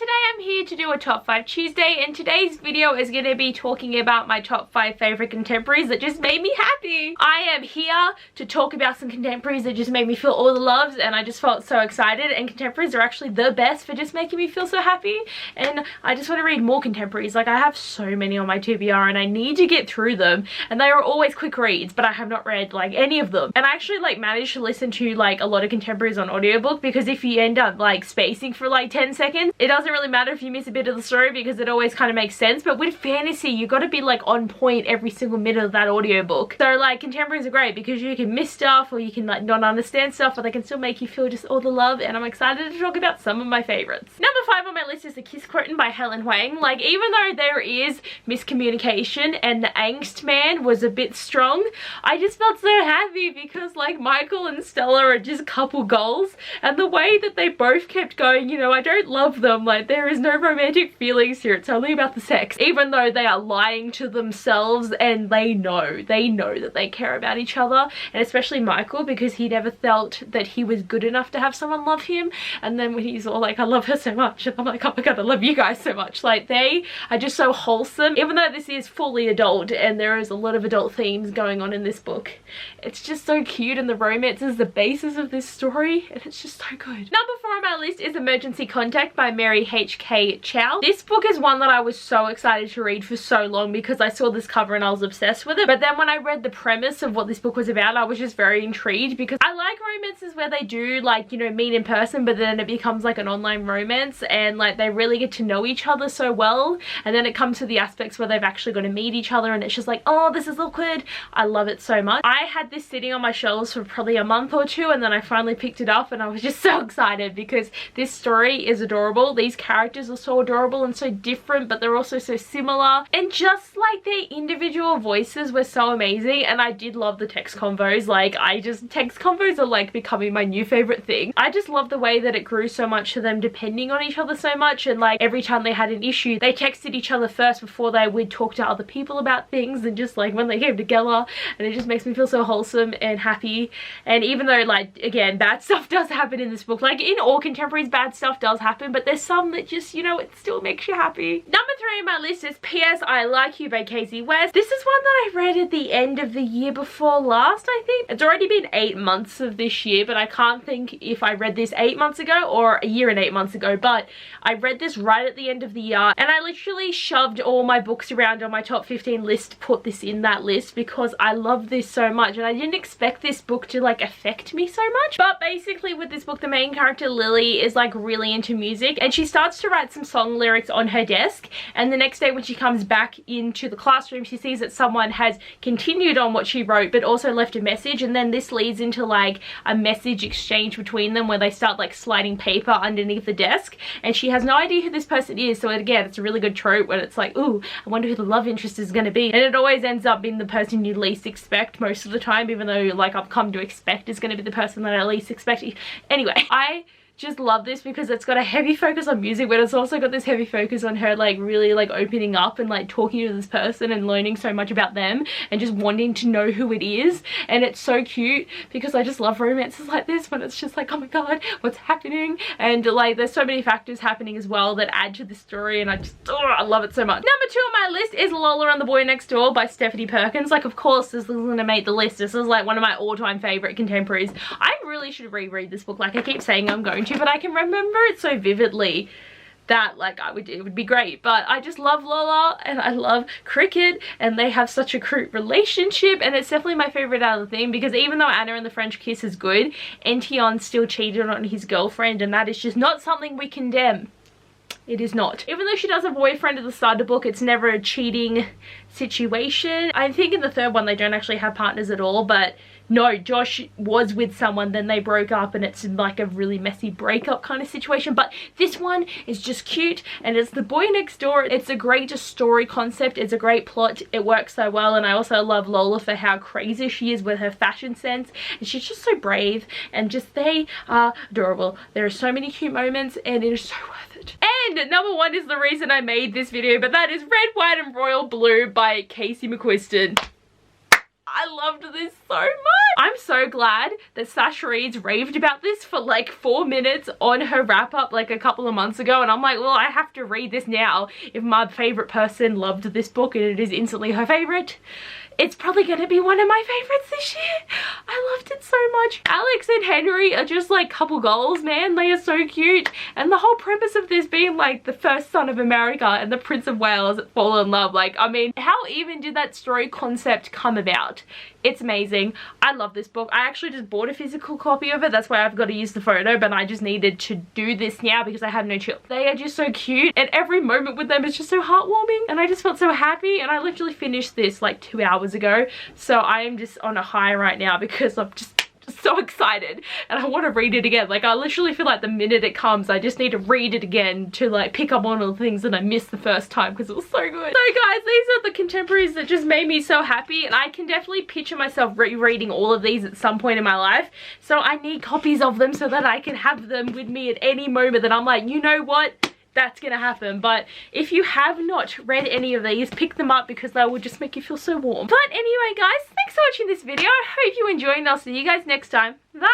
Today I'm here to do a top 5 Tuesday, and today's video is going to be talking about my top 5 favorite contemporaries that just made me happy. I am here to talk about some contemporaries that just made me feel all the loves, and I just felt so excited. And contemporaries are actually the best for just making me feel so happy, and I just want to read more contemporaries. Like, I have so many on my TBR and I need to get through them, and they are always quick reads, but I have not read like any of them. And I actually like managed to listen to like a lot of contemporaries on audiobook, because if you end up like spacing for like 10 seconds, it doesn't really matter if you miss a bit of the story because it always kind of makes sense. But with fantasy, you got to be like on point every single minute of that audiobook. So like contemporaries are great because you can miss stuff, or you can like not understand stuff, but they can still make you feel just all the love. And I'm excited to talk about some of my favorites. Number 5 on my list is The Kiss Curtain by Helen Huang. Like, even though there is miscommunication and the angst man was a bit strong, I just felt so happy because like Michael and Stella are just couple goals, and the way that they both kept going, you know, I don't love them, like there is no romantic feelings here, it's only about the sex, even though they are lying to themselves and they know that they care about each other. And especially Michael, because he never felt that he was good enough to have someone love him, and then when he's all like, I love her so much, and I'm like, oh my god, I love you guys so much. Like, they are just so wholesome, even though this is fully adult and there is a lot of adult themes going on in this book. It's just so cute, and the romance is the basis of this story, and it's just so good. Number 4 on my list is Emergency Contact by Mary H.K. Chow. This book is one that I was so excited to read for so long because I saw this cover and I was obsessed with it. But then when I read the premise of what this book was about, I was just very intrigued, because I like romances where they do like, you know, meet in person, but then it becomes like an online romance, and like they really get to know each other so well, and then it comes to the aspects where they've actually got to meet each other and it's just like, oh, this is awkward. I love it so much. I had this sitting on my shelves for probably a month or two, and then I finally picked it up and I was just so excited because this story is adorable. These characters are so adorable and so different, but they're also so similar, and just like their individual voices were so amazing. And I did love the text convos. Like, text convos are like becoming my new favorite thing. I just love the way that it grew so much to them depending on each other so much, and like every time they had an issue they texted each other first before they would talk to other people about things, and just like when they came together, and it just makes me feel so wholesome and happy. And even though, like, again, bad stuff does happen in this book, like in all contemporaries bad stuff does happen, but there's some that just, you know, it still makes you happy. Number 3 on my list is P.S. I Like You by Casey West. This is one that I read at the end of the year before last, I think. It's already been 8 months of this year, but I can't think if I read this 8 months ago or a year and 8 months ago, but I read this right at the end of the year, and I literally shoved all my books around on my top 15 list to put this in that list because I love this so much, and I didn't expect this book to like affect me so much. But basically with this book, the main character Lily is like really into music, and she starts to write some song lyrics on her desk, and the next day when she comes back into the classroom she sees that someone has continued on what she wrote but also left a message, and then this leads into like a message exchange between them where they start like sliding paper underneath the desk, and she has no idea who this person is. So again, it's a really good trope when it's like, ooh, I wonder who the love interest is going to be, and it always ends up being the person you least expect most of the time, even though like I've come to expect is going to be the person that I least expect. Anyway, I just love this because it's got a heavy focus on music, but it's also got this heavy focus on her like really like opening up and like talking to this person and learning so much about them and just wanting to know who it is. And it's so cute because I just love romances like this when it's just like, oh my god, what's happening? And like there's so many factors happening as well that add to the story, and I just, oh, I love it so much. Number 2 on my list is Lola and the Boy Next Door by Stephanie Perkins. Like, of course this is gonna make the list. This is like one of my all-time favorite contemporaries. I really should reread this book. Like, I keep saying I'm going to, but I can remember it so vividly that like it would be great. But I just love Lola and I love cricket, and they have such a cute relationship, and it's definitely my favorite out of the theme because even though Anna and the French Kiss is good, Ention still cheated on his girlfriend, and that is just not something we condemn. It is not. Even though she does have a boyfriend at the start of the book, it's never a cheating situation. I think in the third one they don't actually have partners at all, but no, Josh was with someone, then they broke up, and it's like a really messy breakup kind of situation. But this one is just cute, and it's the boy next door. It's a great story concept, it's a great plot, it works so well. And I also love Lola for how crazy she is with her fashion sense, and she's just so brave, and just they are adorable. There are so many cute moments, and it is so worth it. And number 1 is the reason I made this video, but that is Red, White and Royal Blue by Casey McQuiston. I loved this so much. I'm so glad that Sash Reads raved about this for like 4 minutes on her wrap up like a couple of months ago, and I'm like, well, I have to read this now. If my favorite person loved this book and it is instantly her favorite, it's probably gonna be one of my favorites this year. I loved it so much. Alex and Henry are just like couple goals, man. They are so cute. And the whole premise of this being like the first son of America and the Prince of Wales fall in love. Like, I mean, how even did that story concept come about? It's amazing. I love this book. I actually just bought a physical copy of it. That's why I've got to use the photo, but I just needed to do this now because I have no chill. They are just so cute, and every moment with them is just so heartwarming, and I just felt so happy. And I literally finished this like 2 hours ago, so I am just on a high right now because I'm just so excited and I want to read it again. Like, I literally feel like the minute it comes I just need to read it again to like pick up on all the things that I missed the first time because it was so good. So guys, these are the contemporaries that just made me so happy, and I can definitely picture myself rereading all of these at some point in my life, so I need copies of them so that I can have them with me at any moment that I'm like, you know what, that's gonna happen. But if you have not read any of these, pick them up because they will just make you feel so warm. But anyway guys, thanks for watching this video. I hope you enjoyed, and I'll see you guys next time. Bye!